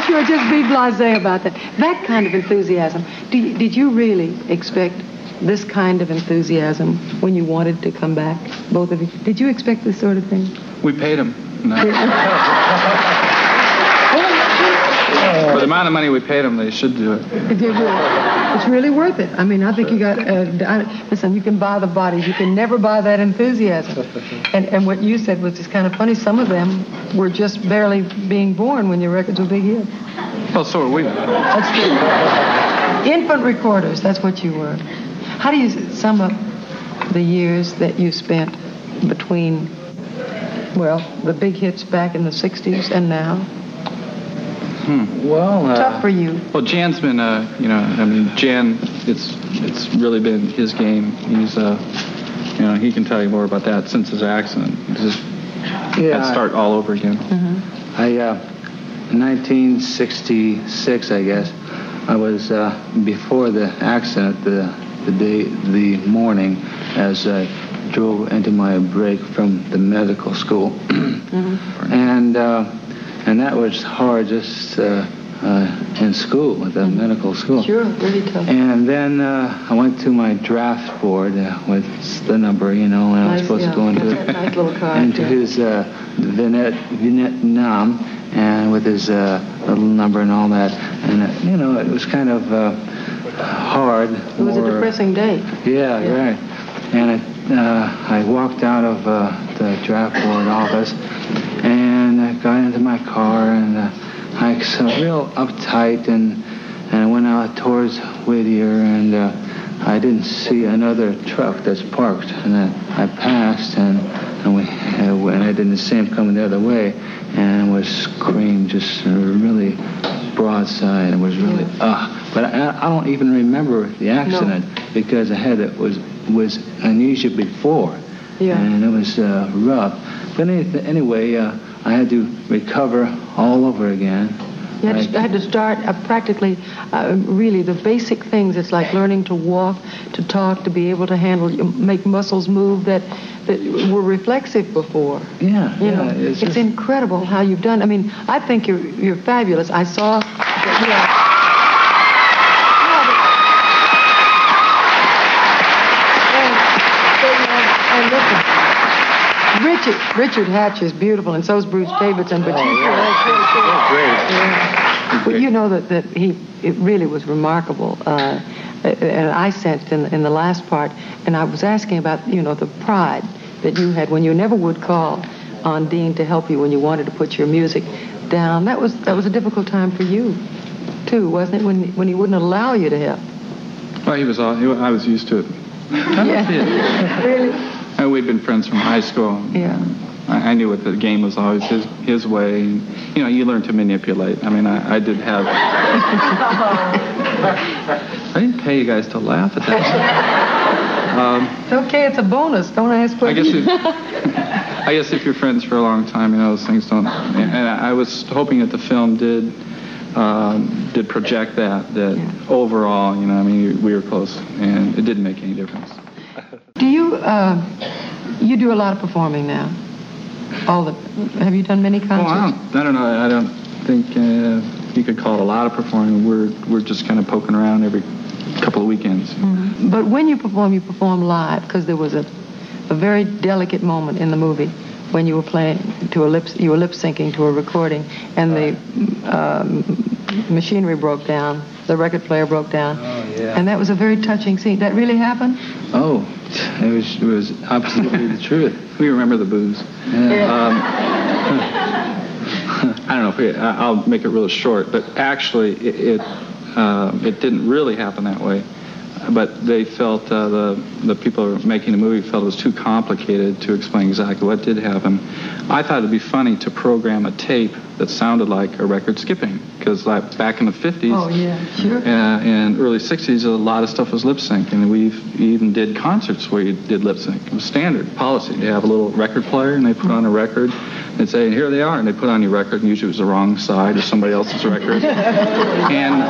Sure, just be blasé about that. That kind of enthusiasm. Did you really expect this kind of enthusiasm when you wanted to come back, both of you? Did you expect this sort of thing? We paid him. No. For the amount of money we paid them, they should do it. It's really worth it. I mean, I think you got... listen, you can buy the bodies. You can never buy that enthusiasm. And what you said was just kind of funny. Some of them were just barely being born when your records were big hits. Well, so are we. That's true. Infant recorders, that's what you were. How do you sum up the years that you spent between, well, the big hits back in the 60s and now? Well, tough for you. Well, Jan's been, Jan, it's really been his game. He's, he can tell you more about that since his accident. Just had to start all over again. Mm-hmm. In 1966, I guess, I was before the accident, the morning, as I drove into my break from the medical school, and that was hard just in school, at the medical school. Sure, really tough. And then I went to my draft board with the number, when I was supposed to go into nice little card, into his Vietnam, and with his little number and all that. And, it was kind of hard. It was a depressing day. Yeah, right. And I walked out of the draft board office, and I got into my car, and I was real uptight, and I went out towards Whittier, and I didn't see another truck that's parked, and I passed, and I didn't see him coming the other way, and was screamed just really broadside. It was really but I don't even remember the accident because I had was amnesia before, and it was rough. But anyway, I had to recover all over again. You had to start practically, really, the basic things. It's like learning to walk, to talk, to be able to make muscles move that were reflexive before. Yeah, It's incredible how you've done. I mean, I think you're fabulous. I saw that, Richard Hatch is beautiful, and so is Bruce Davidson. But But you know that it really was remarkable, and I sensed in the last part. And I was asking about the pride that you had when you never would call on Dean to help you when you wanted to put your music down. That was a difficult time for you too, wasn't it? When he wouldn't allow you to help. Well, I was used to it. Yeah. Really. We'd been friends from high school. Yeah. I knew what the game was always his way. And, you learn to manipulate. I mean, I did have... I didn't pay you guys to laugh at that. It's okay. It's a bonus. Don't ask questions. I guess if you're friends for a long time, those things don't... And I was hoping that the film did project that overall, we were close, and it didn't make any difference. Do you do a lot of performing now? Have you done many concerts? Well, I don't know. I don't think you could call it a lot of performing. We're just kind of poking around every couple of weekends. Mm-hmm. But when you perform live, because there was a very delicate moment in the movie when you were playing you were lip syncing to a recording, and the machinery broke down, the record player broke down. Oh, yeah. And that was a very touching scene. That really happened? Oh, it was absolutely the truth. We remember the booze. Yeah. I don't know if I'll make it real short, but actually it didn't really happen that way. But they felt, the people making the movie felt it was too complicated to explain exactly what did happen. I thought it'd be funny to program a tape that sounded like a record skipping, because back in the 50s and early 60s, a lot of stuff was lip sync, and we even did concerts where you did lip sync. It was standard policy. They have a little record player, and they put on a record. They'd say, here they are, and they put on your record, and usually it was the wrong side of somebody else's record. And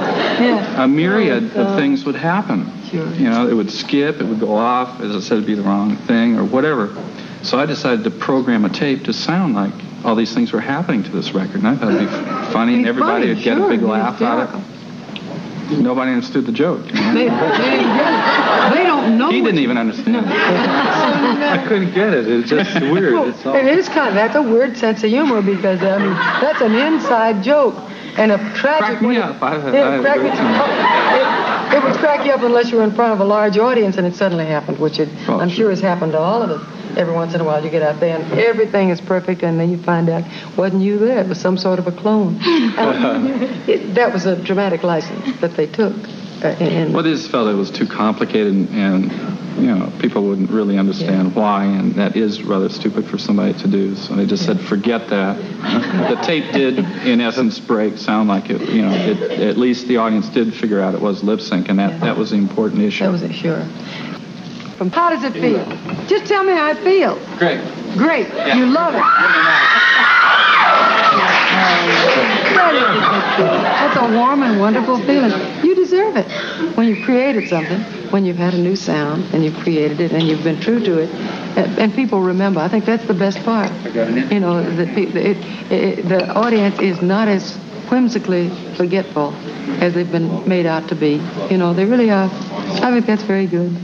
a myriad of things would happen. Sure. It would skip, it would go off, as I said, it'd be the wrong thing, or whatever. So I decided to program a tape to sound like all these things were happening to this record, and I thought it'd be funny, and everybody would get a big laugh out of it. Nobody understood the joke. You know? They don't know. He didn't even understand it. I couldn't get it. It was just weird. It's all... That's a weird sense of humor because, I mean, that's an inside joke. And a tragic... Crack me up. It would crack you up unless you were in front of a large audience and it suddenly happened, which I'm sure has happened to all of us. Every once in a while you get out there and everything is perfect and then you find out wasn't you there. It was some sort of a clone. That was a dramatic license that they took. Well, they just felt it was too complicated and people wouldn't really understand why, and that is rather stupid for somebody to do. So they just said, forget that. The tape did, in essence, sound like it. At least the audience did figure out it was lip sync, and that was the important issue. That was it, sure. How does it feel? Just tell me how it feels. Great. Great. Yeah. You love it. That's a warm and wonderful feeling. You deserve it. When you've created something, when you've had a new sound, and you've created it, and you've been true to it, and people remember. I think that's the best part. The audience is not as whimsically forgetful as they've been made out to be. They really are. I think that's very good.